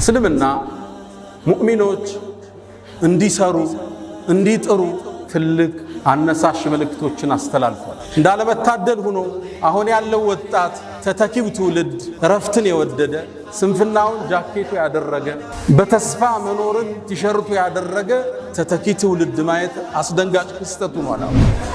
እስልምና ሙእሚኖች እንዲሰሩ እንዲጥሩ ትልቅ አነሳሽ መልእክቶችን አስተላልፏል። እንዳለመታደል ሆኖ አሁን ያለው ወጣት ተተኪው ትውልድ ረፍትን የወደደ ስንፍናውን ጃኬቱ ያደረገ በተስፋ መኖርን ቲሸርቱ ያደረገ ተተኪ ትውልድ ማየት አስደንጋጭ ክስተት ሆኗል።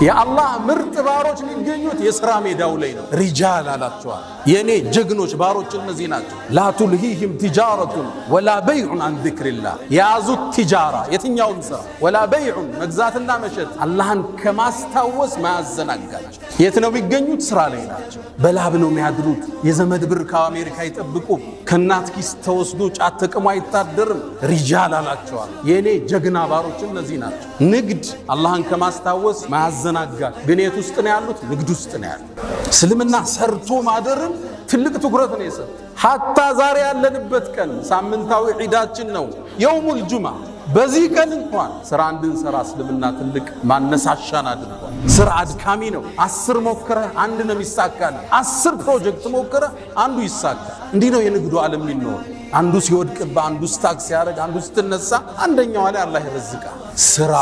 የአላህ ምርጥ ባሮች የሚገኙት የሥራ ሜዳው ላይ ነው። ሪጃል አላቸዋል። የኔ ጀግኖች ባሮች እነዚህ ናቸው። ላ ቱልሂህም ቲጃረቱን ወላ በይዑን አን ዚክሪላህ የያዙት ቲጃራ የትኛውም ሥራ ወላ በይዑን መግዛትና መሸጥ አላህን ከማስታወስ ማያዘናጋቸው። የት ነው የሚገኙት? ሥራ ላይ ናቸው። በላብ ነው የሚያድሩት። የዘመድ ብር ከአሜሪካ ይጠብቁ። ከናት ኪስ ተወስዶ ጫት ተቅሞ አይታደርም። ሪጃል አላቸዋል። የኔ ጀግና ባሮች እነዚህ ናቸው። ንግድ አላህን ከማስታወስ ማያዘናጋል። ግን የት ውስጥ ነው ያሉት? ንግድ ውስጥ ነው ያሉት። እስልምና ሰርቶ ማደርን ትልቅ ትኩረት ነው የሰጠው። ሐታ ዛሬ ያለንበት ቀን ሳምንታዊ ዒዳችን ነው የውሙል ጁምዓ። በዚህ ቀን እንኳን ስራ እንድንሰራ እስልምና ትልቅ ማነሳሻን አድርጓል። ስራ አድካሚ ነው። 10 ሞክረህ አንድ ነው የሚሳካል። 10 ፕሮጀክት ሞክረህ አንዱ ይሳካል። እንዲህ ነው የንግዱ ዓለም የሚኖር። አንዱ ሲወድቅብህ፣ አንዱ ስታክ ሲያደርግ፣ አንዱ ስትነሳ፣ አንደኛው ላይ አላህ ይረዝቃል። ስራ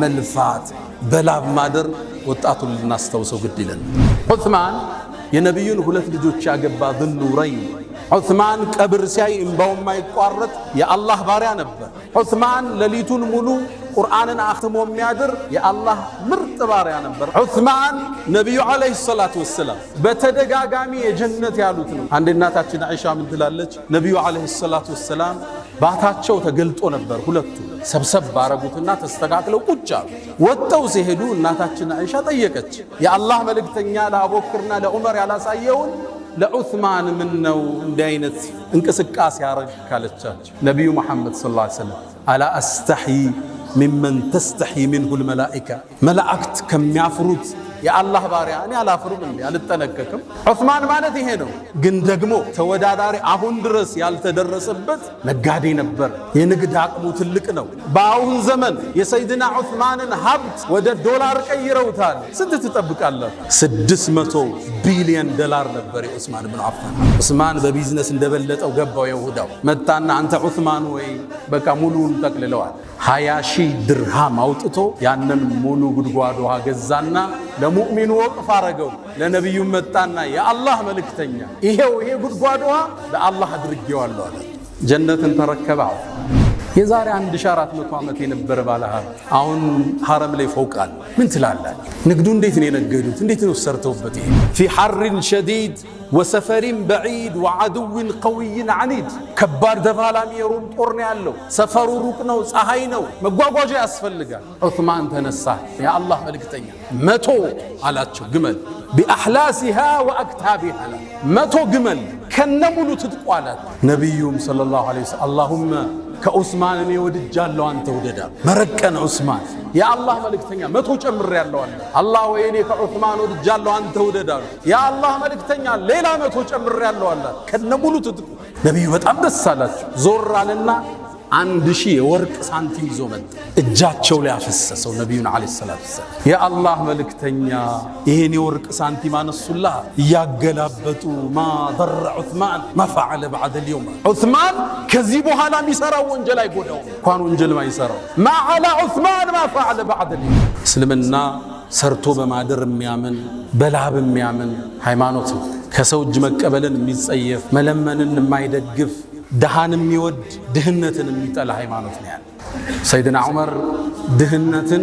መልፋት፣ በላብ ማደር ወጣቱን ልናስታውሰው ግድ ይላል። ዑስማን የነቢዩን 2 ልጆች ያገባ ዙኑረይን ዑስማን ቀብር ሲያይ እንባው የማይቋረጥ የአላህ ባሪያ ነበር። ዑስማን ሌሊቱን ሙሉ ቁርአንን አኽትሞ የሚያድር የአላህ ምርጥ ባሪያ ነበር። ዑስማን ነቢዩ ዓለይሂ ሰላቱ ወሰላም በተደጋጋሚ የጀነት ያሉት ነው። አንድ እናታችን አይሻ ምን ትላለች? ነቢዩ ዓለይሂ ሰላቱ ወሰላም ባታቸው ተገልጦ ነበር። ሁለቱ ሰብሰብ ባረጉትና ተስተካክለው ቁጭ አሉ። ወጥተው ሲሄዱ እናታችን አይሻ ጠየቀች፣ የአላህ መልእክተኛ ለአቡበክርና ለዑመር ያላሳየውን ለዑስማን ምን ነው እንዲህ አይነት እንቅስቃሴ ያረግ ካለቻቸው ነቢዩ መሐመድ ሰለላሁ ዐለይሂ ወሰለም አላ አስተሕይ ሚመን ተስተሕይ ሚንሁል መላኢካ መላእክት ከሚያፍሩት የአላህ ባሪያ እኔ አላፍርም እንዴ አልጠነቀቅም? ዑስማን ማለት ይሄ ነው። ግን ደግሞ ተወዳዳሪ አሁን ድረስ ያልተደረሰበት ነጋዴ ነበር። የንግድ አቅሙ ትልቅ ነው። በአሁን ዘመን የሰይድና ዑስማንን ሀብት ወደ ዶላር ቀይረውታል። ስንት ትጠብቃለህ? 600 ቢሊዮን ዶላር ነበር የዑስማን ብን አፋን። ዑስማን በቢዝነስ እንደበለጠው ገባው። የሁዳው መጣና አንተ ዑስማን ወይ በቃ ሙሉውን ጠቅልለዋል። 20 ሺህ ድርሃም አውጥቶ ያንን ሙሉ ጉድጓድ ውሃ ገዛና ለሙእሚኑ ወቅፍ አረገው። ለነቢዩ መጣና የአላህ መልእክተኛ ይሄ ጉድጓድ ውሃ ለአላህ አድርጌዋለሁ አለ። ጀነትን ተረከበ። የዛሬ 1400 ዓመት የነበረ ባለሀብት አሁን ሐረም ላይ ፎቅ አለ። ምን ትላላችሁ? ንግዱ እንዴት ነው የነገዱት? እንዴት ነው ሰርተውበት? ይሄ ፊ ሐርን ሸዲድ ወሰፈሪን በዒድ ወዐዱዊን ቀዊይን ዐኒድ ከባድ ተፋላሚ የሮም ጦር ነው ያለው። ሰፈሩ ሩቅ ነው፣ ፀሐይ ነው፣ መጓጓዣ ያስፈልጋል። ዑስማን ተነሳ። የአላህ መልእክተኛ 100 አላቸው ግመል ቢአሕላሲሃ ወአክታቢሃ 100 ግመል ከነሙሉ ትጥቋላት። ነቢዩም ሰለላሁ ዐለይሂ ወሰለም አላሁመ ከዑስማን እኔ ወድጃለሁ አንተ ውደዳ። መረቀን ዑስማን የአላህ መልእክተኛ 100 ጨምሬያለሁ አለ። አላህ ወይ እኔ ከዑስማን ወድጃለሁ አንተ ውደዳ። የአላህ መልእክተኛ ሌላ 100 ጨምሬያለሁ አለ ከነሙሉ ትጥቁ። ነቢዩ በጣም ደስ አላቸው። ዞር አለና 1000 የወርቅ ሳንቲም ይዞ መጣ። እጃቸው ላይ አፈሰሰው። ነቢዩን ዓለይሂ ሰላቱ ወሰላም የአላህ መልእክተኛ ይሄን የወርቅ ሳንቲም አነሱላህ እያገላበጡ ማ ضر ዑስማን ማ ፈዐለ በዐደ اليوم ዑስማን ከዚህ በኋላ የሚሰራው ወንጀል አይጎዳውም። እንኳን ወንጀል ማይሰራው ማ ዐላ ዑስማን ማ ፈዐለ በዐደ اليوم። እስልምና ሰርቶ በማደር የሚያምን በላብ የሚያምን ሃይማኖት ነው። ከሰው እጅ መቀበልን የሚጸየፍ መለመንን የማይደግፍ ድሃን የሚወድ ድህነትን የሚጠላ ሃይማኖት ነው ያለው። ሰይድና ዑመር ድህነትን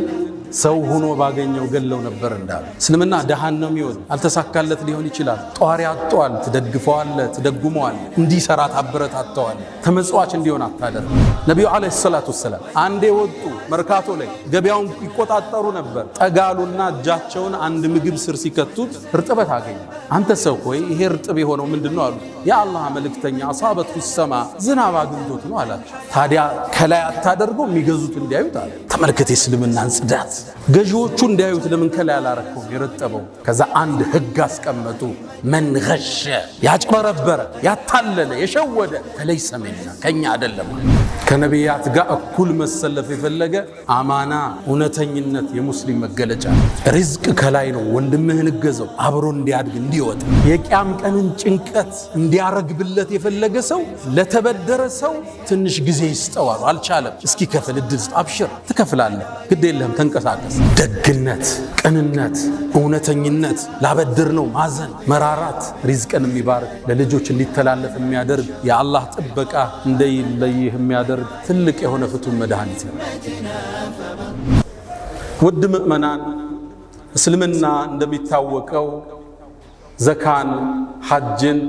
ሰው ሆኖ ባገኘው ገለው ነበር እንዳሉ። እስልምና ድሃን ነው የሚወድ። አልተሳካለት ሊሆን ይችላል። ጧሪ አጥቷል፣ ትደግፈዋለህ፣ ትደጉመዋለህ፣ እንዲሰራ ታበረታተዋለህ። ተመጽዋች እንዲሆን አታደርግ። ነቢዩ ዓለይሂ ሰላቱ ወሰላም አንዴ ወጡ መርካቶ ላይ ገበያውን ይቆጣጠሩ ነበር። ጠጋሉና እጃቸውን አንድ ምግብ ስር ሲከቱት እርጥበት አገኙ። አንተ ሰው ሆይ ይሄ እርጥብ የሆነው ምንድነው አሉ። የአላህ መልእክተኛ አሳበቱ ሰማ ዝናብ አግኝቶት ነው አላቸው። ታዲያ ከላይ አታደርገው የሚገዙት እንዲያዩት አለ። ተመልከት የእስልምናን ጽዳት። ገዢዎቹ እንዲያዩት ለምን ከላይ አላረከው የረጠበው? ከዛ አንድ ህግ አስቀመጡ። መን ገሸ ያጭበረበረ ያታለለ የሸወደ ፈለይሰ ሚና ከኛ አይደለም። ከነቢያት ጋር እኩል መሰለፍ የፈለገ አማና እውነተኝነት የሙስሊም መገለጫ። ሪዝቅ ከላይ ነው። ወንድምህን እገዘው አብሮ እንዲያድግ እንዲወጣ። የቂያም ቀንን ጭንቀት እንዲያረግብለት የፈለገ ሰው ለተበደረ ሰው ትንሽ ጊዜ ይስጠዋል። አልቻለም፣ እስኪ ከፍል እድል አብሽር ትከፍላለህ፣ ግድ የለህም ተንቀሳቀስ። ደግነት፣ ቅንነት፣ እውነተኝነት፣ ላበድር ነው ማዘን፣ መራራት ሪዝቅን የሚባርክ ለልጆች እንዲተላለፍ የሚያደርግ የአላህ ጥበቃ እንደይለይህ የሚያደርግ ትልቅ የሆነ ፍቱን መድኃኒት ነው። ውድ ምእመናን፣ እስልምና እንደሚታወቀው ዘካን፣ ሐጅን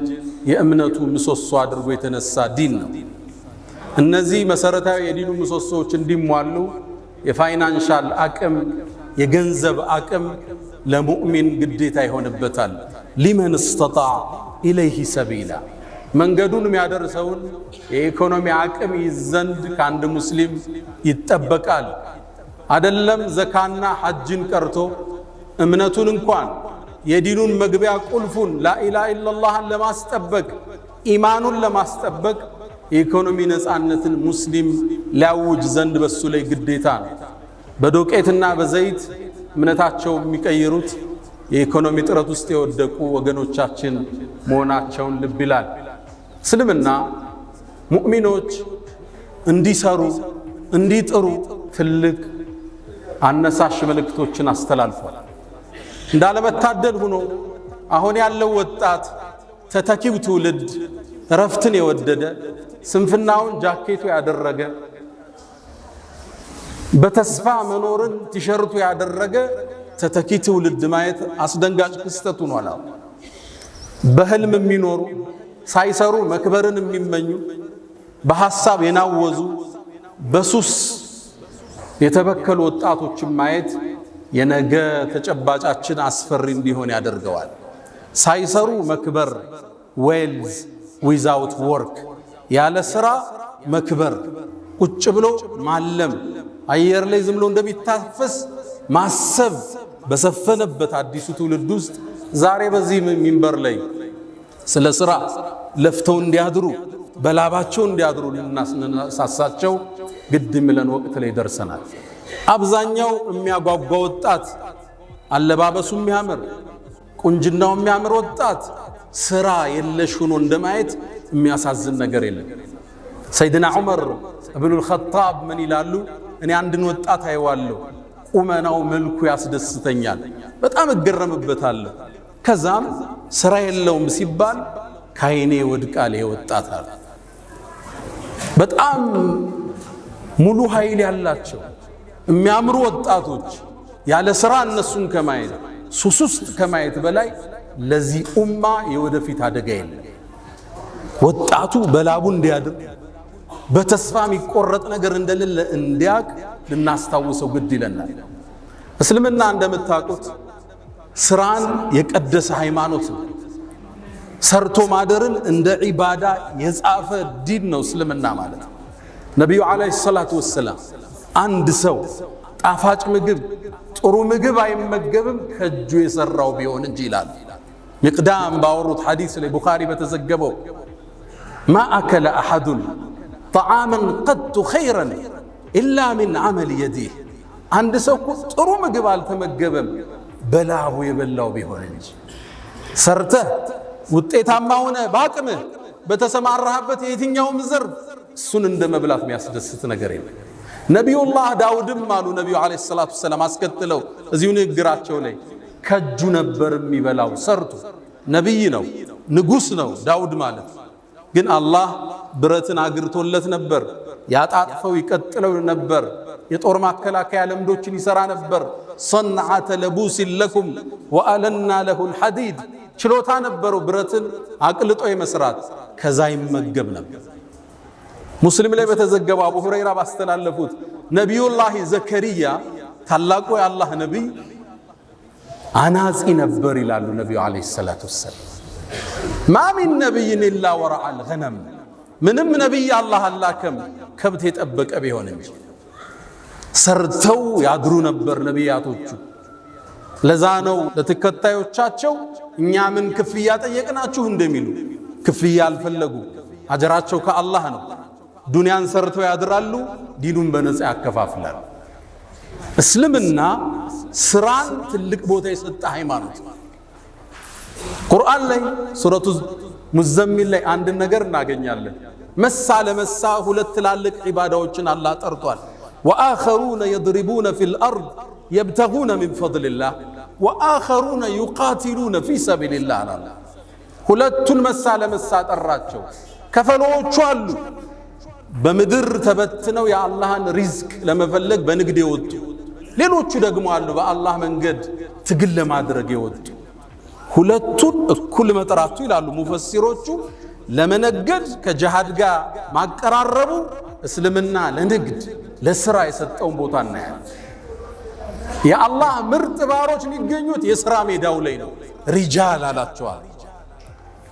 የእምነቱ ምሰሶ አድርጎ የተነሳ ዲን ነው። እነዚህ መሰረታዊ የዲኑ ምሰሶዎች እንዲሟሉ የፋይናንሻል አቅም፣ የገንዘብ አቅም ለሙእሚን ግዴታ ይሆንበታል። ሊመን استطاع ኢለይሂ ሰቢላ መንገዱን የሚያደርሰውን የኢኮኖሚ አቅም ይዘንድ ከአንድ ሙስሊም ይጠበቃል። አይደለም ዘካና ሐጅን ቀርቶ እምነቱን እንኳን የዲኑን መግቢያ ቁልፉን ላኢላሃ ኢላላህን ለማስጠበቅ ኢማኑን ለማስጠበቅ የኢኮኖሚ ነፃነትን ሙስሊም ሊያውጅ ዘንድ በሱ ላይ ግዴታ ነው። በዶቄትና በዘይት እምነታቸው የሚቀይሩት የኢኮኖሚ ጥረት ውስጥ የወደቁ ወገኖቻችን መሆናቸውን ልብ ይላል። እስልምና ሙእሚኖች እንዲሰሩ እንዲጥሩ ትልቅ አነሳሽ መልእክቶችን አስተላልፏል። እንዳለመታደል ሆኖ አሁን ያለው ወጣት ተተኪው ትውልድ ረፍትን የወደደ ስንፍናውን ጃኬቱ ያደረገ በተስፋ መኖርን ቲሸርቱ ያደረገ ተተኪ ትውልድ ማየት አስደንጋጭ ክስተት ሆኗል። በህልም የሚኖሩ ሳይሰሩ መክበርን የሚመኙ በሐሳብ የናወዙ በሱስ የተበከሉ ወጣቶችን ማየት የነገ ተጨባጫችን አስፈሪ እንዲሆን ያደርገዋል። ሳይሰሩ መክበር፣ ዌልዝ ዊዛውት ወርክ፣ ያለ ስራ መክበር፣ ቁጭ ብሎ ማለም፣ አየር ላይ ዝም ብሎ እንደሚታፈስ ማሰብ በሰፈነበት አዲሱ ትውልድ ውስጥ ዛሬ በዚህ ሚንበር ላይ ስለ ስራ ለፍተው እንዲያድሩ በላባቸው እንዲያድሩ ልናሳሳቸው ግድ የሚለን ወቅት ላይ ደርሰናል። አብዛኛው የሚያጓጓ ወጣት፣ አለባበሱ የሚያምር፣ ቁንጅናው የሚያምር ወጣት ስራ የለሽ ሆኖ እንደማየት የሚያሳዝን ነገር የለም። ሰይድና ዑመር ኢብኑል ኸጣብ ምን ይላሉ? እኔ አንድን ወጣት አይዋለሁ፣ ቁመናው መልኩ ያስደስተኛል፣ በጣም እገረምበታለሁ። ከዛም ስራ የለውም ሲባል ካይኔ ወድቃል ይወጣታል። በጣም ሙሉ ኃይል ያላቸው የሚያምሩ ወጣቶች ያለ ስራ እነሱን ከማየት ሱስ ውስጥ ከማየት በላይ ለዚህ ኡማ የወደፊት አደጋ የለም። ወጣቱ በላቡ እንዲያድር በተስፋ የሚቆረጥ ነገር እንደሌለ እንዲያቅ ልናስታውሰው ግድ ይለናል። እስልምና እንደምታውቁት ስራን የቀደሰ ሃይማኖት ነው። ሰርቶ ማደርን እንደ ዒባዳ የጻፈ ዲን ነው እስልምና ማለት ነው። ነቢዩ ዓለይሂ ሰላቱ ወሰላም አንድ ሰው ጣፋጭ ምግብ፣ ጥሩ ምግብ አይመገብም ከእጁ የሰራው ቢሆን እንጂ ይላል። ሚቅዳም ባወሩት ሐዲስ ላይ ቡኻሪ በተዘገበው ማ አከለ አሐዱን ጠዓመን ቀጡ ኸይረን ኢላ ሚን ዐመል የዲህ፣ አንድ ሰው ጥሩ ምግብ አልተመገበም በላቡ የበላው ቢሆን እንጂ። ሰርተህ ውጤታማ ሆነ በአቅምህ በተሰማራህበት የትኛውም ዘርፍ እሱን እንደ መብላት የሚያስደስት ነገር የለም። ነቢዩላህ ዳውድም አሉ ነቢዩ ዓለይሂ ሰላቱ ወሰላም አስከትለው እዚሁ ንግግራቸው ላይ ከእጁ ነበር የሚበላው ሰርቶ። ነቢይ ነው፣ ንጉሥ ነው ዳውድ ማለት። ግን አላህ ብረትን አግርቶለት ነበር፣ ያጣጥፈው ይቀጥለው ነበር። የጦር ማከላከያ ለምዶችን ይሰራ ነበር። ሰንዓተ ለቡሲን ለኩም ወአለና ለሁል ሐዲድ፣ ችሎታ ነበረው ብረትን አቅልጦ የመስራት። ከዛ ይመገብ ነበር። ሙስሊም ላይ በተዘገበው አቡ ሁረይራ ባስተላለፉት ነቢዩላህ ዘከሪያ ታላቁ የአላህ ነቢይ አናጺ ነበር ይላሉ ነቢዩ ዓለይሂ ሰላቱ ወሰላም። ማ ሚን ነቢይን ኢላ ወረዐል ገነም፣ ምንም ነቢይ አላህ አላከም ከብት የጠበቀ ቢሆን እንጂ። ሰርተው ያድሩ ነበር ነቢያቶቹ። ለዛ ነው ለተከታዮቻቸው እኛ ምን ክፍያ ጠየቅናችሁ እንደሚሉ ክፍያ አልፈለጉ። አጀራቸው ከአላህ ነው። ዱንያን ሰርተው ያድራሉ፣ ዲኑን በነፃ ያከፋፍላሉ። እስልምና ስራን ትልቅ ቦታ የሰጠ ሃይማኖት። ቁርአን ላይ ሱረቱ ሙዘሚል ላይ አንድ ነገር እናገኛለን። መሳ ለመሳ ሁለት ትላልቅ ዒባዳዎችን አላህ ጠርቷል። ወአኸሩነ የድሪቡነ ፊል አርድ የብተጉነ ሚን ፈድሊላህ ወአኸሩነ ዩቃቲሉነ ፊ ሰቢልላህ አላለ። ሁለቱን መሳ ለመሳ ጠራቸው። ከፈሎቹ አሉ በምድር ተበትነው የአላህን ሪዝቅ ለመፈለግ በንግድ የወጡ፣ ሌሎቹ ደግሞ አሉ በአላህ መንገድ ትግል ለማድረግ የወጡ። ሁለቱን እኩል መጥራቱ ይላሉ ሙፈሲሮቹ ለመነገድ ከጂሃድ ጋር ማቀራረቡ እስልምና ለንግድ ለስራ የሰጠውን ቦታ እናያለን። የአላህ ምርጥ ባሮች የሚገኙት የሥራ ሜዳው ላይ ነው። ሪጃል አላቸዋል።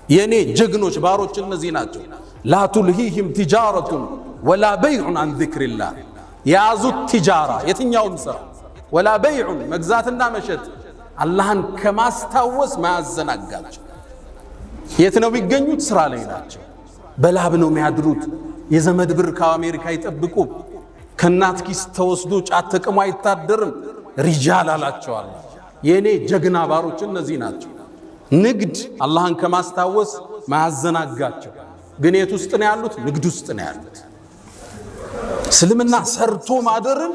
የኔ ጀግኖች ባሮች እነዚህ ናቸው። ላ ቱልሂህም ቲጃረቱን ወላ በይዑን አን ዚክሪላህ። የያዙት ቲጃራ የትኛውም ሥራ ወላ በይዑን መግዛትና መሸጥ አላህን ከማስታወስ ማያዘናጋቸው። የት ነው የሚገኙት? ስራ ላይ ናቸው። በላብ ነው የሚያድሩት። የዘመድ ብር ከአሜሪካ ይጠብቁ። ከእናት ኪስ ተወስዶ ጫት ተቅሞ አይታደርም። ሪጃል አላቸዋል። የኔ ጀግና ባሮች እነዚህ ናቸው። ንግድ አላህን ከማስታወስ ማያዘናጋቸው። ግን የት ውስጥ ነው ያሉት? ንግድ ውስጥ ነው ያሉት። እስልምና ሰርቶ ማደርን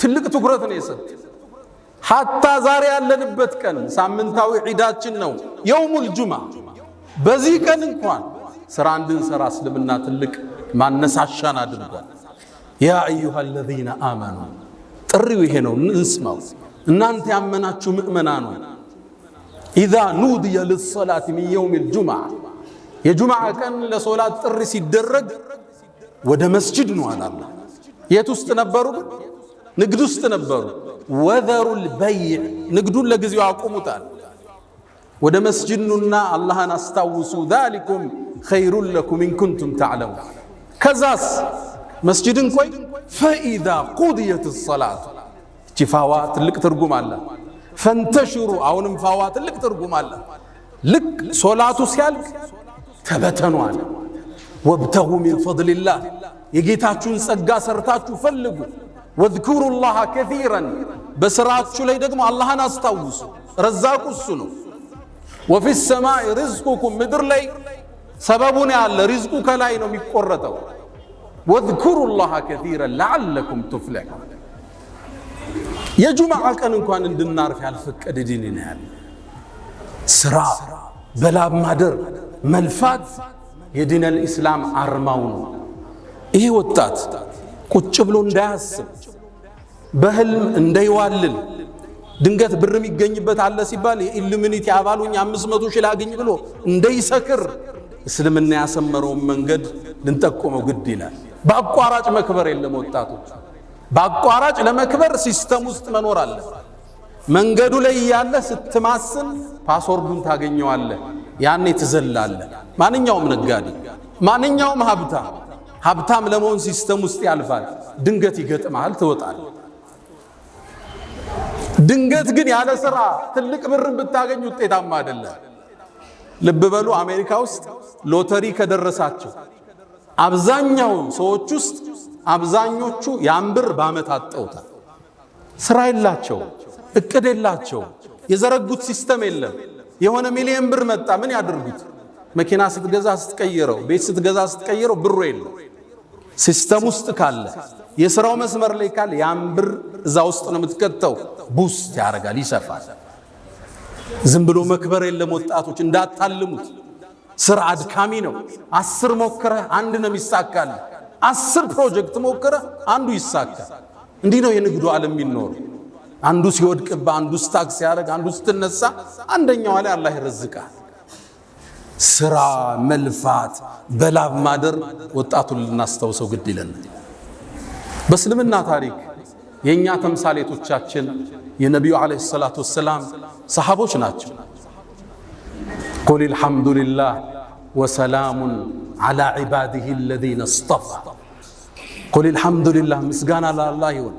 ትልቅ ትኩረት ነው የሰጠ። ሐታ ዛሬ ያለንበት ቀን ሳምንታዊ ዒዳችን ነው የውሙል ጁምዓ። በዚህ ቀን እንኳን ስራ እንድንሰራ እስልምና ትልቅ ማነሳሻን አድርጓል። ያ አዩሃ አለዚነ አመኑ፣ ጥሪው ይሄ ነው፣ እንስማው። እናንተ ያመናችሁ ምእመናኑ ኢዛ ኑድየ ሊሰላት ሚን የውሚል ጁምዓ፣ የጁምዓ ቀን ለሶላት ጥሪ ሲደረግ ወደ መስጂድ ነው አላላ። የት ውስጥ ነበሩ? ንግድ ውስጥ ነበሩ። ወዘሩል በይዕ፣ ንግዱን ለጊዜው አቁሙታል። ወደ መስጂድ ኑና አላህን አስታውሱ። ዛሊኩም ኸይሩን ለኩም ኢን ኩንቱም ተዕለሙን። ከዛስ መስጂድን ቆይ ፈኢዛ ቁድየት ሰላት፣ እቺ ፋዋ ትልቅ ትርጉም አለ። ፈንተሽሩ፣ አሁንም ፋዋ ትልቅ ትርጉም አለ። ልክ ሶላቱ ሲያልቅ ተበተኑ አለ። ወብተጉ ሚን ፈድሊላህ፣ የጌታችሁን ጸጋ ሰርታችሁ ፈልጉ። ወዝኩሩላህ ከሲረን፣ በስራችሁ ላይ ደግሞ አላህን አስታውሱ። ረዛቁ እሱ ነው። ወፊ ሰማይ ሪዝቁኩም፣ ምድር ላይ ሰበቡን ያለ ሪዝቁ ከላይ ነው የሚቆረጠው። ወዝኩሩላህ ከሲረን ለዓለኩም ቱፍሊሑን። የጁምዓ ቀን እንኳን እንድናርፍ ያልፈቀደ ዲን ነው ያለ። ስራ በላብ ማደር መልፋት የዲነል ኢስላም አርማው ነው። ይሄ ወጣት ቁጭ ብሎ እንዳያስብ በህልም እንዳይዋልል ድንገት ብር የሚገኝበት አለ ሲባል የኢሉሚኒቲ አባሉኝ 500 ሺህ ላገኝ ብሎ እንዳይሰክር እስልምና ያሰመረውን መንገድ ልንጠቆመው ግድ ይላል። በአቋራጭ መክበር የለም። ወጣቶች በአቋራጭ ለመክበር ሲስተም ውስጥ መኖር አለ። መንገዱ ላይ ያለ ስትማስን ፓስወርዱን ታገኘዋለህ። ያኔ ትዘላለህ። ማንኛውም ነጋዴ፣ ማንኛውም ሀብታም ለመሆን ሲስተም ውስጥ ያልፋል። ድንገት ይገጥማል፣ ትወጣል። ድንገት ግን ያለ ስራ ትልቅ ብርን ብታገኝ ውጤታማ አይደለም። ልብ በሉ፣ አሜሪካ ውስጥ ሎተሪ ከደረሳቸው አብዛኛው ሰዎች ውስጥ አብዛኞቹ ያን ብር በዓመት አጠውታል። ስራ የላቸው፣ እቅድ የላቸው፣ የዘረጉት ሲስተም የለም። የሆነ ሚሊዮን ብር መጣ፣ ምን ያድርጉት? መኪና ስትገዛ ስትቀይረው፣ ቤት ስትገዛ ስትቀይረው ብሩ የለም። ሲስተም ውስጥ ካለ የሥራው መስመር ላይ ካለ ያን ብር እዛ ውስጥ ነው የምትከተው። ቡስት ያደርጋል፣ ይሰፋል። ዝም ብሎ መክበር የለም። ወጣቶች እንዳታልሙት። ስራ አድካሚ ነው። 10 ሞክረህ አንድ ነው የሚሳካል። 10 ፕሮጀክት ሞክረህ አንዱ ይሳካል። እንዲህ ነው የንግዱ ዓለም የሚኖር። አንዱ ሲወድቅባ፣ አንዱ ስታክ ሲያደርግ፣ አንዱ ስትነሳ፣ አንደኛው ላይ አላህ ይረዝቃል። ስራ መልፋት በላብ ማደር ወጣቱን ልናስታውሰው ግድ ይለናል። በእስልምና ታሪክ የኛ ተምሳሌቶቻችን የነቢዩ አለይሂ ሰላቱ ወሰላም ሰሃቦች ናቸው። ቁል አልሐምዱሊላህ ወሰላሙን ዐላ ዒባዲሂ አለዚነ እስጠፋ። ቁል አልሐምዱሊላህ፣ ምስጋና ለአላህ ይሁን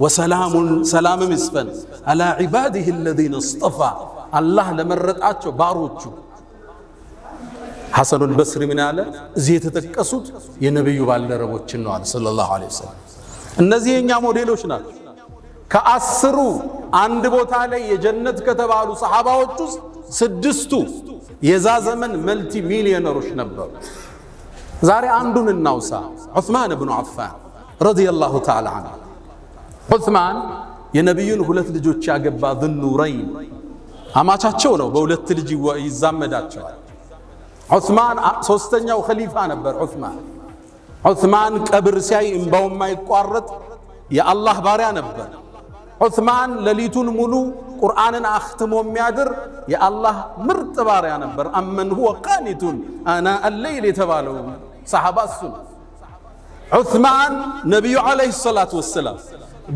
ወሰላሙን ሰላምም ይስፈን አላ ዒባዲሂ አለዚነ እስጠፋ አላህ ለመረጣቸው ባሮቹ። ሐሰኑል በስሪ ምን አለ? እዚህ የተጠቀሱት የነብዩ ባልደረቦችን ነው አለ ሰለላሁ ዐለይሂ ወሰለም። እነዚህ የኛ ሞዴሎች ናቸው። ከአስሩ አንድ ቦታ ላይ የጀነት ከተባሉ ሰሃባዎች ውስጥ ስድስቱ የዛ ዘመን መልቲ ሚሊዮነሮች ነበሩ። ዛሬ አንዱን እናውሳ። ዑስማን ብኑ አፋን ረዲየላሁ ተዓላ ዐንሁ። ዑስማን የነቢዩን ሁለት ልጆች ያገባ ዙኑረይን አማቻቸው ነው። በሁለት ልጅ ይዛመዳቸዋል። ዑስማን ሶስተኛው ኸሊፋ ነበር። ዑስማን ቀብር ሲያይ እንባው የማይቋረጥ የአላህ ባሪያ ነበር። ዑስማን ሌሊቱን ሙሉ ቁርአንን አኽትሞ የሚያድር የአላህ ምርጥ ባሪያ ነበር። አመን ሁወ ቃኒቱን አና አለይል የተባለው ሰሃባ እሱ ነው። ዑስማን ነቢዩ ዓለይሂ ሰላቱ ወሰላም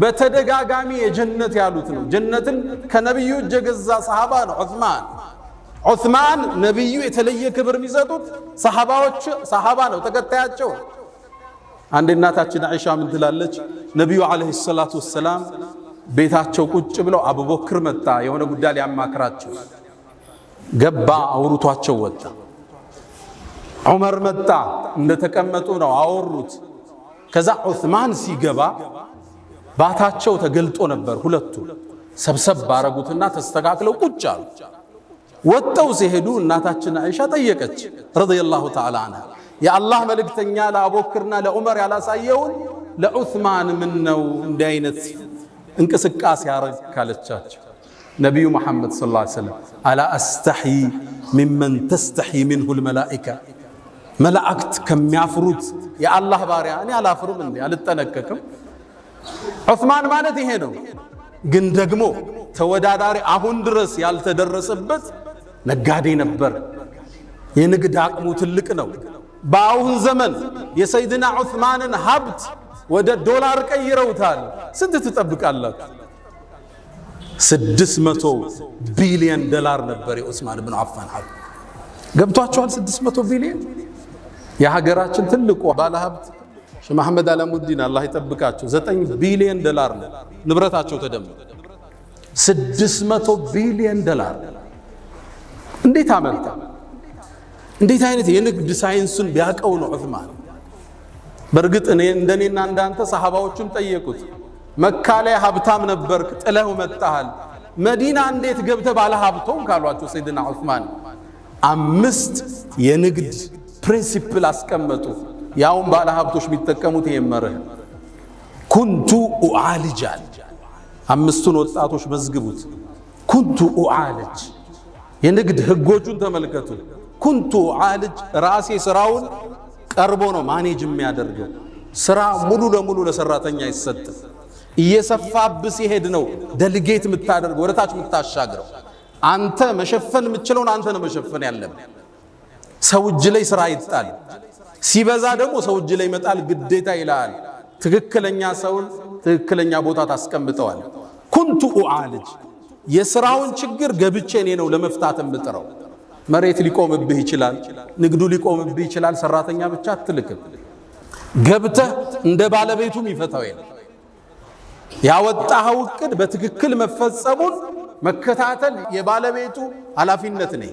በተደጋጋሚ የጀነት ያሉት ነው። ጀነትን ከነቢዩ እጅ የገዛ ሰሃባ ነው ዑስማን። ነቢዩ የተለየ ክብር የሚሰጡት ሰሃባ ነው፣ ተከታያቸው። አንድ እናታችን አይሻ ምን ትላለች? ነቢዩ ዓለይሂ ሰላቱ ወሰላም ቤታቸው ቁጭ ብለው አቡበክር መጣ፣ የሆነ ጉዳይ ሊያማክራቸው ገባ፣ አውሩቷቸው ወጣ። ዑመር መጣ፣ እንደተቀመጡ ነው አወሩት። ከዛ ዑስማን ሲገባ ባታቸው ተገልጦ ነበር። ሁለቱ ሰብሰብ ባረጉትና ተስተካክለው ቁጭ አሉ። ወጣው ሲሄዱ እናታችን አይሻ ጠየቀች ረዲየላሁ ተዓላ ዐንሃ፣ የአላህ መልእክተኛ ለአቡበክርና ለዑመር ያላሳየውን ለዑስማን ምን ነው እንዲህ አይነት እንቅስቃሴ ያረግ ካለቻቸው ነቢዩ መሐመድ ሰለላሁ ዐለይሂ ወሰለም አላ አስተሒ ሚመን ተስተሒ ሚንሁል መላኢካ፣ መላእክት ከሚያፍሩት የአላህ ባሪያ እኔ አላፍርም እንዴ? አልጠነቀቅም? ዑስማን ማለት ይሄ ነው። ግን ደግሞ ተወዳዳሪ አሁን ድረስ ያልተደረሰበት ነጋዴ ነበር። የንግድ አቅሙ ትልቅ ነው። በአሁን ዘመን የሰይድና ዑስማንን ሀብት ወደ ዶላር ቀይረውታል። ስንት ትጠብቃላችሁ? 600 ቢሊዮን ዶላር ነበር የዑስማን ብን አፋን ሀብት። ገብቷቸዋል? 600 ቢሊዮን። የሀገራችን ትልቁ ባለሀብት ሼህ መሐመድ አላሙዲን አላህ ይጠብቃቸው 9 ቢሊዮን ዶላር ነው ንብረታቸው ተደምሮ 600 ቢሊዮን ዶላር። እንዴት አመጣ? እንዴት አይነት የንግድ ሳይንሱን ቢያቀው ነው ዑስማን። በእርግጥ እንደኔና እንዳንተ ሰሃባዎችን ጠየቁት፣ መካ ላይ ሀብታም ነበርክ ጥለው መጣሃል፣ መዲና እንዴት ገብተህ ባለ ሀብቶም ካሏቸው ሰይድና ዑስማን 5 የንግድ ፕሪንሲፕል አስቀመጡ። ያውም ባለ ሀብቶች የሚጠቀሙት ይመረህ ኩንቱ ኡዓልጃል 5ቱን ወጣቶች መዝግቡት። ኩንቱ ኡዓልጅ የንግድ ህጎቹን ተመልከቱ። ኩንቱ ኡዓልጅ ራሴ ስራውን ቀርቦ ነው ማኔጅ የሚያደርገው። ስራ ሙሉ ለሙሉ ለሰራተኛ ይሰጥ። እየሰፋብህ ሲሄድ ነው ደልጌት የምታደርገው፣ ወደታች የምታሻግረው። አንተ መሸፈን የምትችለውን አንተ ነው መሸፈን ያለብህ። ሰው እጅ ላይ ስራ ይጣል፣ ሲበዛ ደግሞ ሰው እጅ ላይ መጣል ግዴታ ይላል። ትክክለኛ ሰውን ትክክለኛ ቦታ ታስቀምጠዋል። ኩንቱ ኡዓልጅ የስራውን ችግር ገብቼ እኔ ነው ለመፍታት የምጥረው። መሬት ሊቆምብህ ይችላል፣ ንግዱ ሊቆምብህ ይችላል። ሰራተኛ ብቻ አትልክም። ገብተህ እንደ ባለቤቱም ይፈታው የለም። ያወጣኸው እቅድ በትክክል መፈጸሙን መከታተል የባለቤቱ ኃላፊነት ነው።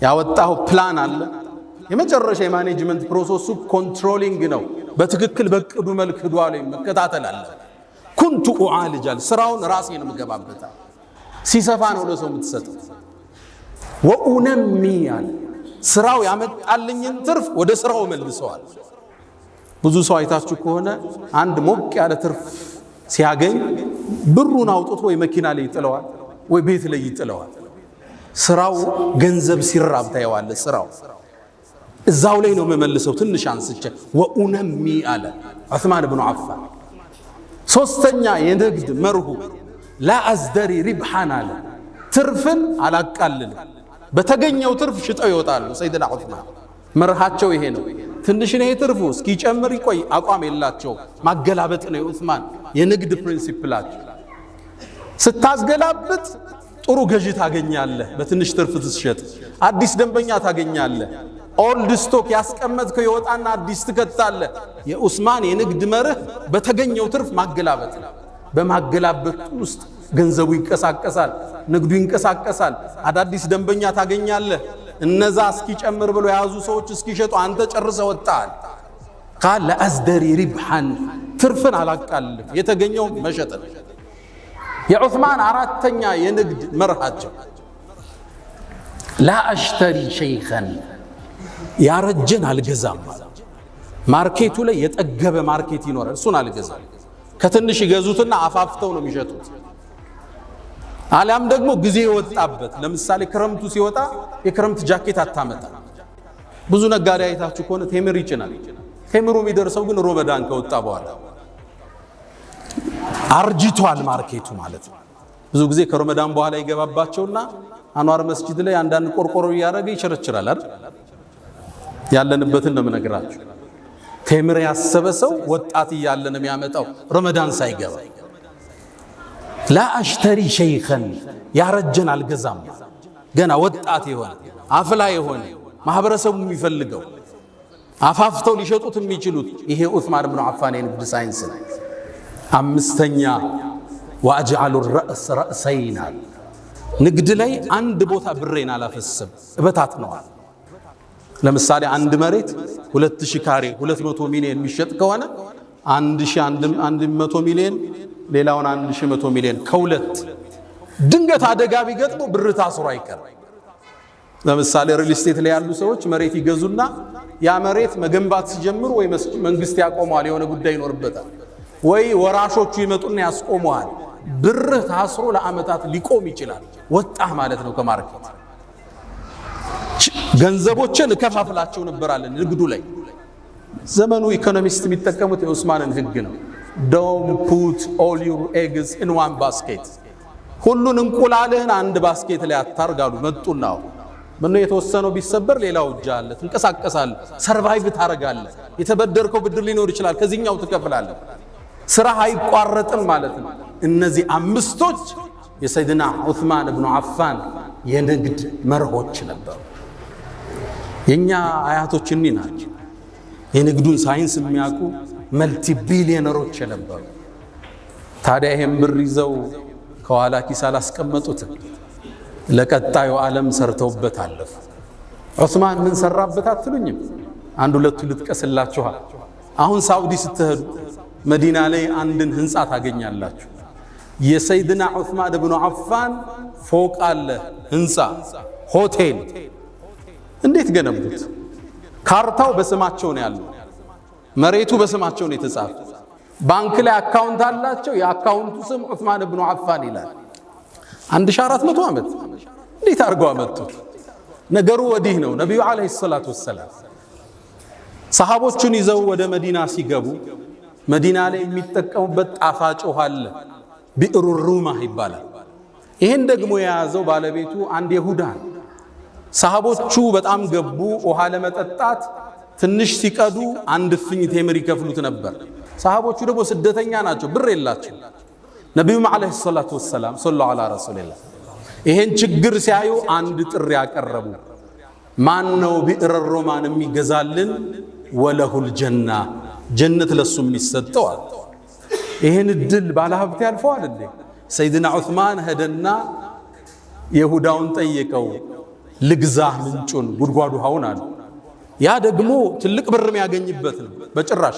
ያወጣኸው ፕላን አለ። የመጨረሻ የማኔጅመንት ፕሮሰሱ ኮንትሮሊንግ ነው። በትክክል በቅዱ መልክ ሄዷል መከታተል አለ። ኩንቱ ኡዓልጃል ስራውን ራሴን ምገባበታ። ሲሰፋ ነው ለሰው የምትሰጠው። ወኡነሚያል ስራው ያመጣልኝን ትርፍ ወደ ስራው መልሰዋል። ብዙ ሰው አይታችሁ ከሆነ አንድ ሞቅ ያለ ትርፍ ሲያገኝ ብሩን አውጥቶ ወይ መኪና ላይ ይጥለዋል ወይ ቤት ላይ ይጥለዋል። ስራው ገንዘብ ሲራብ ታየዋለህ። ስራው እዛው ላይ ነው መመልሰው። ትንሽ አንስቼ ወኡነሚ አለ ዑስማን ብኑ አፋን። ሶስተኛ የንግድ መርሁ ላ አዝደሪ ሪብሓን አለ ትርፍን አላቃልልም። በተገኘው ትርፍ ሽጠው ይወጣሉ። ሰይድና ዑስማን መርሃቸው ይሄ ነው። ትንሽ ነው ትርፉ እስኪጨምር ይቆይ አቋም የላቸው። ማገላበጥ ነው የዑስማን የንግድ ፕሪንሲፕላቸው። ስታስገላብጥ ጥሩ ገዢ ታገኛለህ። በትንሽ ትርፍ ትሸጥ አዲስ ደንበኛ ታገኛለህ። ኦልድ ስቶክ ያስቀመጥከው ይወጣና አዲስ ትከታለህ። የዑስማን የንግድ መርህ በተገኘው ትርፍ ማገላበጥ ነው። በማገላበት ውስጥ ገንዘቡ ይንቀሳቀሳል፣ ንግዱ ይንቀሳቀሳል። አዳዲስ ደንበኛ ታገኛለህ። እነዛ እስኪጨምር ብሎ የያዙ ሰዎች እስኪሸጡ አንተ ጨርሰ ወጣል። ቃል ለአዝደሪ ሪብሐን ትርፍን አላቃልም፣ የተገኘው መሸጥ። የዑስማን አራተኛ የንግድ መርሃቸው ላ አሽተሪ ሸይኸን ያረጀን አልገዛም። ማርኬቱ ላይ የጠገበ ማርኬት ይኖራል፣ እሱን አልገዛም። ከትንሽ ይገዙትና አፋፍተው ነው የሚሸጡት። አሊያም ደግሞ ጊዜ የወጣበት ለምሳሌ ክረምቱ ሲወጣ የክረምት ጃኬት አታመጣ። ብዙ ነጋዴ አይታችሁ ከሆነ ቴምር ይጭናል። ቴምሩ የሚደርሰው ግን ሮመዳን ከወጣ በኋላ አርጅቷል ማርኬቱ ማለት ነው። ብዙ ጊዜ ከሮመዳን በኋላ ይገባባቸውና አንዋር መስጂድ ላይ አንዳንድ ቆርቆሮ እያደረገ ይቸረችራል አይደል? ያለንበትን ነው የምነግራችሁ። ቴምር ያሰበ ሰው ወጣት እያለ ነው የሚያመጣው ረመዳን ሳይገባ። ላ አሽተሪ ሸይኸን ያረጀን አልገዛም። ገና ወጣት የሆነ አፍላ የሆነ ማህበረሰቡ የሚፈልገው አፋፍተው ሊሸጡት የሚችሉት ይሄ ዑስማን ኢብኑ አፋን የንግድ ሳይንስ ነው። አምስተኛ ወአጅዐሉ ረእስ ረእሰይን፣ ንግድ ላይ አንድ ቦታ ብሬን አላፈስም እበታትነዋል። ለምሳሌ አንድ መሬት 2000 ካሬ 200 ሚሊዮን የሚሸጥ ከሆነ 1100 ሚሊዮን ሌላውን 1100 ሚሊዮን ከሁለት ድንገት አደጋ ቢገጥሞ ብር ታስሮ አይቀር። ለምሳሌ ሪል ስቴት ላይ ያሉ ሰዎች መሬት ይገዙና ያ መሬት መገንባት ሲጀምሩ ወይ መንግስት ያቆመዋል፣ የሆነ ጉዳይ ይኖርበታል፣ ወይ ወራሾቹ ይመጡና ያስቆመዋል። ብር ታስሮ ለአመታት ሊቆም ይችላል። ወጣህ ማለት ነው ከማርኬት። ገንዘቦችን እከፋፍላቸው ነበራለን ንግዱ ላይ። ዘመኑ ኢኮኖሚስት የሚጠቀሙት የዑስማንን ህግ ነው። ዶንት ፑት ኦል ዩር ኤግስ ኢን ዋን ባስኬት፣ ሁሉን እንቁላልህን አንድ ባስኬት ላይ አታርጋሉ። መጡና ምን የተወሰነው ቢሰበር ሌላው እጅ አለ፣ ትንቀሳቀሳለህ፣ ሰርቫይቭ ታረጋለህ። የተበደርከው ብድር ሊኖር ይችላል፣ ከዚህኛው ትከፍላለህ። ስራ አይቋረጥም ማለት ነው። እነዚህ አምስቶች የሰይድና ዑስማን ኢብኑ አፋን የንግድ መርሆች ነበሩ። የኛ አያቶች እኒህ ናቸው። የንግዱን ሳይንስ የሚያውቁ መልቲ ቢሊዮነሮች ነበሩ። ታዲያ ይሄን ብር ይዘው ከኋላ ኪስ አላስቀመጡትም፣ ለቀጣዩ ዓለም ሰርተውበት አለፉ። ዑስማን ምን ሰራበት አትሉኝም? አንድ ሁለቱ ልጥቀስላችኋል። አሁን ሳውዲ ስትሄዱ መዲና ላይ አንድን ህንፃ ታገኛላችሁ። የሰይድና ዑስማን ኢብኑ አፋን ፎቅ አለ፣ ህንፃ፣ ሆቴል። እንዴት ገነቡት? ካርታው በስማቸው ነው ያለው፣ መሬቱ በስማቸው ነው የተጻፈው። ባንክ ላይ አካውንት አላቸው፣ የአካውንቱ ስም ዑስማን ኢብኑ አፋን ይላል። 1400 ዓመት እንዴት አድርገው አመጡት? ነገሩ ወዲህ ነው። ነቢዩ ዓለይሂ ሰላቱ ወሰላም ሰሃቦቹን ይዘው ወደ መዲና ሲገቡ መዲና ላይ የሚጠቀሙበት ጣፋጭ ውሃ አለ፣ ቢዕሩ ሩማህ ይባላል። ይሄን ደግሞ የያዘው ባለቤቱ አንድ ይሁዳ ነው። ሰሃቦቹ በጣም ገቡ። ውሃ ለመጠጣት ትንሽ ሲቀዱ አንድ እፍኝ ቴምር ይከፍሉት ነበር። ሰሃቦቹ ደግሞ ስደተኛ ናቸው፣ ብር የላቸው። ነቢዩም ዓለይሂ ሰላቱ ወሰላም ሰለላሁ ዐላ ረሱሊላህ ይሄን ችግር ሲያዩ አንድ ጥሪ ያቀረቡ። ማን ነው ቢዕረ ሩማን የሚገዛልን? ወለሁል ጀና፣ ጀነት ለሱ የሚሰጠው አለ። ይሄን እድል ባለሀብት ያልፈዋል እንዴ? ሰይድና ዑስማን ሄደና ይሁዳውን ጠየቀው፣ ልግዛህ ምንጩን ጉድጓዱ ውሃውን አለ። ያ ደግሞ ትልቅ ብር የሚያገኝበት ነው። በጭራሽ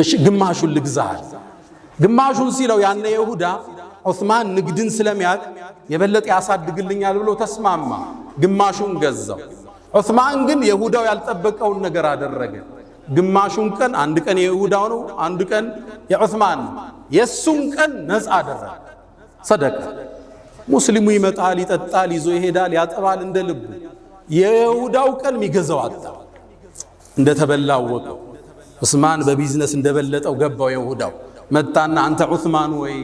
እሺ ግማሹን ልግዛህ። ግማሹን ሲለው ያነ ይሁዳ ዑስማን ንግድን ስለሚያውቅ የበለጠ ያሳድግልኛል ብሎ ተስማማ። ግማሹን ገዛው። ዑስማን ግን ይሁዳው ያልጠበቀውን ነገር አደረገ። ግማሹን ቀን አንድ ቀን የይሁዳው ነው፣ አንድ ቀን የዑስማን ነው። የሱን ቀን ነፃ አደረገ። ሰደቀ። ሙስሊሙ ይመጣል፣ ይጠጣል፣ ይዞ ይሄዳል፣ ያጠባል እንደ ልቡ። የይሁዳው ቀን የሚገዛው አጣ። እንደተበላ አወቀው። ዑስማን በቢዝነስ እንደበለጠው ገባው። ይሁዳው መጣና አንተ ዑስማን ወይ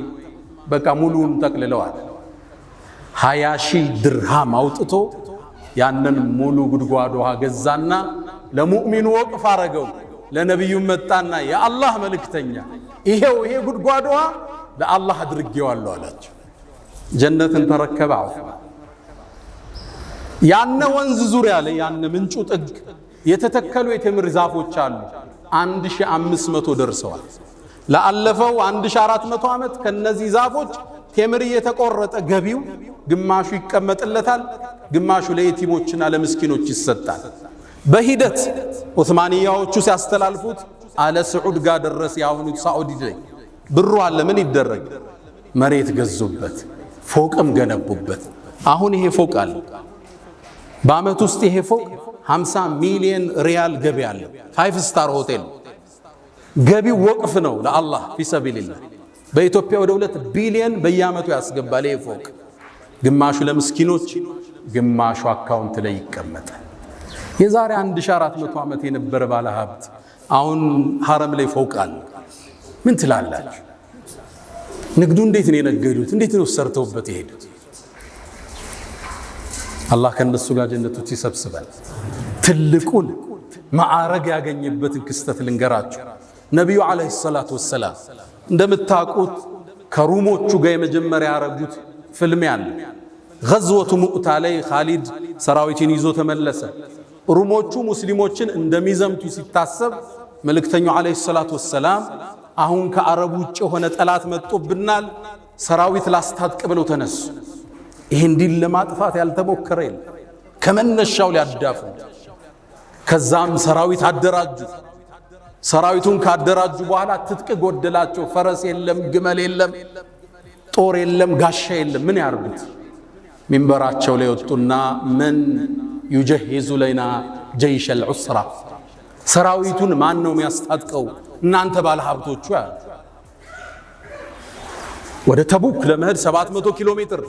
በቃ ሙሉን ጠቅልለዋል። 20,000 ድርሃም አውጥቶ ያንን ሙሉ ጉድጓድ ውሃ ገዛና ለሙእሚኑ ወቅፍ አረገው። ለነብዩ መጣና የአላህ መልእክተኛ ይሄው ይሄ ጉድጓድ ውሃ ለአላህ አድርጌዋለሁ አላቸው። ጀነትን ተረከበ ዑስማን። ያነ ወንዝ ዙሪያ ላይ ያነ ምንጩ ጥግ የተተከሉ የተምር ዛፎች አሉ። 1500 ደርሰዋል። ለአለፈው 1400 ዓመት ከነዚህ ዛፎች ቴምር የተቆረጠ ገቢው ግማሹ ይቀመጥለታል፣ ግማሹ ለየቲሞችና ለምስኪኖች ይሰጣል። በሂደት ዑስማንያዎቹ ሲያስተላልፉት አለ ስዑድ ጋር ደረስ። ያሁኑ ሳዑዲ ላይ ብሩ አለ ምን ይደረግ? መሬት ገዙበት፣ ፎቅም ገነቡበት። አሁን ይሄ ፎቅ አለ። በአመት ውስጥ ይሄ ፎቅ 50 ሚሊዮን ሪያል ገቢ አለ። 5 ስታር ሆቴል ገቢው ወቅፍ ነው ለአላህ ፊሰቢልላህ። በኢትዮጵያ ወደ 2 ቢሊዮን በየአመቱ ያስገባል ይሄ ፎቅ። ግማሹ ለምስኪኖች፣ ግማሹ አካውንት ላይ ይቀመጣል። የዛሬ 1400 ዓመት የነበረ ባለ ሀብት አሁን ሐረም ላይ ፎቅ አለ። ምን ትላላችሁ? ንግዱ እንዴት ነው የነገዱት? እንዴት ነው ሰርተውበት የሄዱት? አላህ ከነሱ ጋር ጀነቶች ይሰብስባል። ትልቁን ማዕረግ ያገኘበትን ክስተት ልንገራችሁ። ነቢዩ ዓለይሂ ሰላቱ ወሰላም እንደምታውቁት ከሩሞቹ ጋር የመጀመሪያ ያረጉት ፍልሚያ አለ። ገዝወቱ ሙዕታ ላይ ኻሊድ ሰራዊትን ይዞ ተመለሰ። ሩሞቹ ሙስሊሞችን እንደሚዘምቱ ሲታሰብ መልእክተኛው ዓለይሂ ሰላቱ ወሰላም አሁን ከአረብ ውጭ የሆነ ጠላት መጥቶብናል፣ ሰራዊት ላስታጥቅ ብለው ተነሱ። ይህን ዲን ለማጥፋት ያልተሞከረ የለም፣ ከመነሻው ሊያዳፉ። ከዛም ሰራዊት አደራጁ። ሰራዊቱን ካደራጁ በኋላ ትጥቅ ጎደላቸው። ፈረስ የለም፣ ግመል የለም፣ ጦር የለም፣ ጋሻ የለም። ምን ያርጉት? ሚንበራቸው ላይ ወጡና ምን ዩጀሂዙ ለና ጀይሽ አልዑስራ፣ ሰራዊቱን ማን ነው የሚያስታጥቀው? እናንተ ባለ ሀብቶቹ ያሉ። ወደ ተቡክ ለመሄድ 700 ኪሎ ሜትር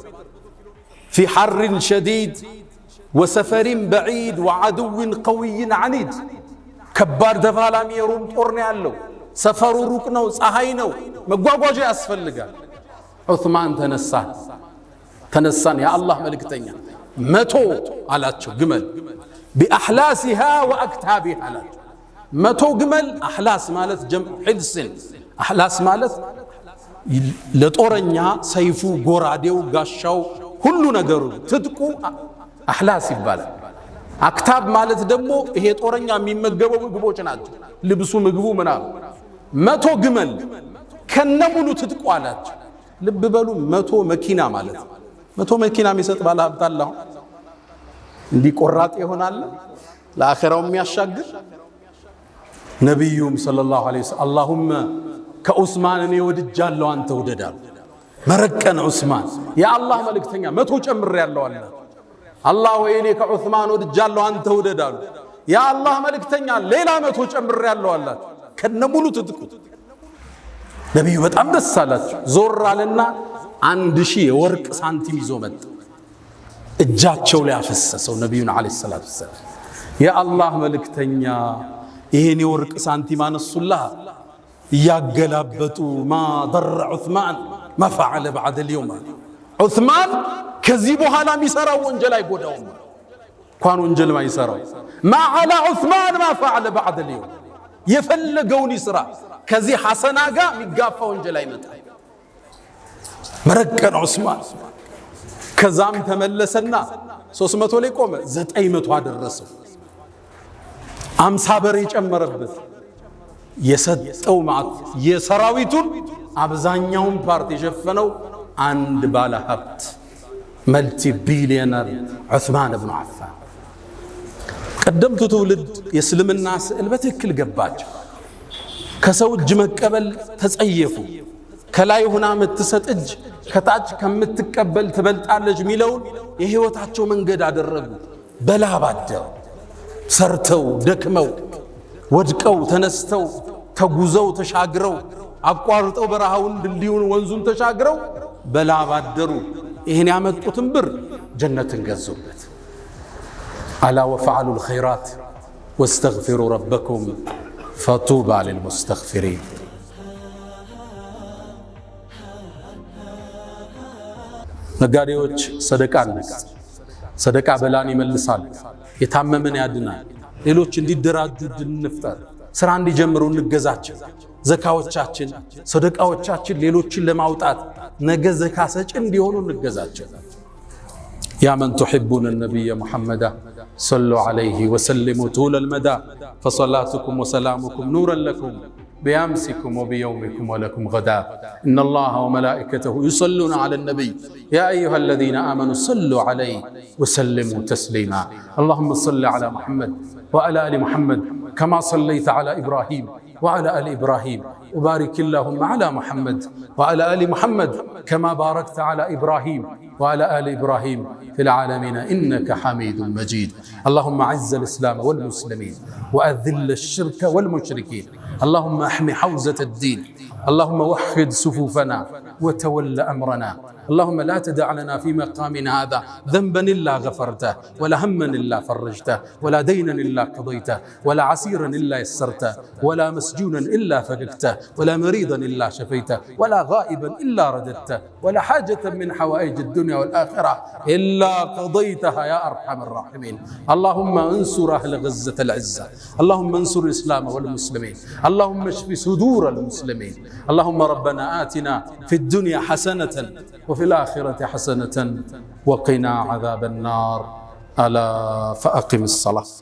ፊ ሐርን ሸዲድ ወሰፈሪን በዒድ ወዐድውን ቀዊይን ዐኒድ፣ ከባድ ተፋላሚ የሩም ጦር ነው ያለው። ሰፈሩ ሩቅ ነው፣ ፀሐይ ነው፣ መጓጓዣ ያስፈልጋል። ዑስማን ተነሳን የአላህ መልእክተኛ 100 አላቸው ግመል ቢአሕላሲሃ ወአክታቢሃ አላቸው። 100 ግመል። አሕላስ ማለት ጀምዕ ሕልስን፣ አሕላስ ማለት ለጦረኛ ሰይፉ፣ ጎራዴው፣ ጋሻው፣ ሁሉ ነገሩ ትጥቁ አሕላስ ይባላል። አክታብ ማለት ደግሞ ይሄ ጦረኛ የሚመገበው ምግቦች ናቸው፣ ልብሱ፣ ምግቡ ምናምን። 100 ግመል ከነሙሉ ትጥቁ አላቸው። ልብ በሉ 100 መኪና ማለት 100 መኪና የሚሰጥ ባለ ሀብት አለ። እንዲህ ቆራጥ ይሆናል ለአኺራው የሚያሻግር። ነቢዩም ሰለላሁ ዐለይሂ ወሰለም አላሁመ ከዑስማን እኔ ወድጃለሁ አንተ ውደዳል። መረቀን ዑስማን የአላህ መልእክተኛ 100 ጨምሬያለሁ አለ። አላህ ወይ እኔ ከዑስማን ወድጃለሁ አንተ ውደዳል። የአላህ መልእክተኛ ሌላ 100 ጨምሬያለሁ አላቸው ከነሙሉ ትጥቁ። ነቢዩ በጣም ደስ አላቸው። ዞር አለና 1000 የወርቅ ሳንቲም ይዞ መጣ። እጃቸው ላይ አፈሰሰው። ነቢዩን ዓለይሂ ሰላቱ ወሰላም የአላህ መልእክተኛ ይሄን የወርቅ ሳንቲም አነሱላህ እያገላበጡ ማ ضر ዑስማን ማ ፈዐለ በዐደ اليوم ዑስማን ከዚህ በኋላ የሚሰራው ወንጀል አይጎዳውም። እንኳን ወንጀል ማይሰራው ማ ዐላ ዑስማን ማ ፈዐለ በዐደ اليوم የፈለገውን ይስራ፣ ከዚህ ሐሰና ጋር የሚጋፋ ወንጀል አይመጣ። መረቀን ዑስማን። ከዛም ተመለሰና 300 ላይ ቆመ፣ 900 አደረሰው። 50 በሬ ጨመረበት። የሰጠው ማለት የሰራዊቱን አብዛኛውን ፓርት የሸፈነው አንድ ባለ ሀብት መልቲ ቢሊዮነር ዑስማን ብኑ አፋን። ቀደምቱ ትውልድ የእስልምና ስዕል በትክክል ገባቸው። ከሰው እጅ መቀበል ተጸየፉ። ከላይ ሆና የምትሰጥ እጅ ከታች ከምትቀበል ትበልጣለች ሚለውን የህይወታቸው መንገድ አደረጉ። በላብ አደሩ። ሰርተው ደክመው ወድቀው ተነስተው ተጉዘው ተሻግረው አቋርጠው በረሃውን ድልድዩን ወንዙን ተሻግረው በላብ አደሩ። ይህን ያመጡትን ብር ጀነትን ገዙበት። አላ ወፈዐሉ الخيرات واستغفروا ربكم فطوبى للمستغفرين። ነጋዴዎች ሰደቃ አነሳ። ሰደቃ በላን ይመልሳል፣ የታመመን ያድናል። ሌሎች እንዲደራጁ እንፍጠር፣ ስራ እንዲጀምሩ እንገዛቸው። ዘካዎቻችን ሰደቃዎቻችን ሌሎችን ለማውጣት ነገ ዘካ ሰጪ እንዲሆኑ እንገዛቸው። ያ መን تحبون النبي محمد صلوا عليه وسلموا طول المدى فصلاتكم وسلامكم نورا لكم بأمسكم وبيومكم ولكم غدا. إن الله وملائكته يصلون على النبي يا أيها الذين آمنوا صلوا عليه وسلموا تسليما. اللهم صل على محمد وعلى آل محمد كما صليت على إبراهيم وعلى آل إبراهيم، وبارك اللهم على محمد وعلى آل محمد كما باركت على إبراهيم وعلى آل إبراهيم في العالمين إنك حميد مجيد. اللهم أعز الإسلام والمسلمين وأذل الشرك والمشركين. اللهم احمي حوزة الدين. اللهم وحد صفوفنا وتول أمرنا. اللهم لا تدع لنا في مقامنا هذا ذنبا إلا غفرته، ولا هما إلا فرجته، ولا دينا إلا قضيته، ولا عسيرا إلا يسرته، ولا مسجونا إلا فككته، ولا مريضا إلا شفيته، ولا غائبا إلا رددته، ولا حاجة من حوائج الدنيا والآخرة إلا قضيتها يا أرحم الراحمين. اللهم انصر أهل غزة العزة. اللهم انصر الإسلام والمسلمين. اللهم اشف صدور المسلمين. اللهم ربنا آتنا في الدنيا حسنة وفي الآخرة حسنة وقنا عذاب النار. ألا فأقم الصلاة.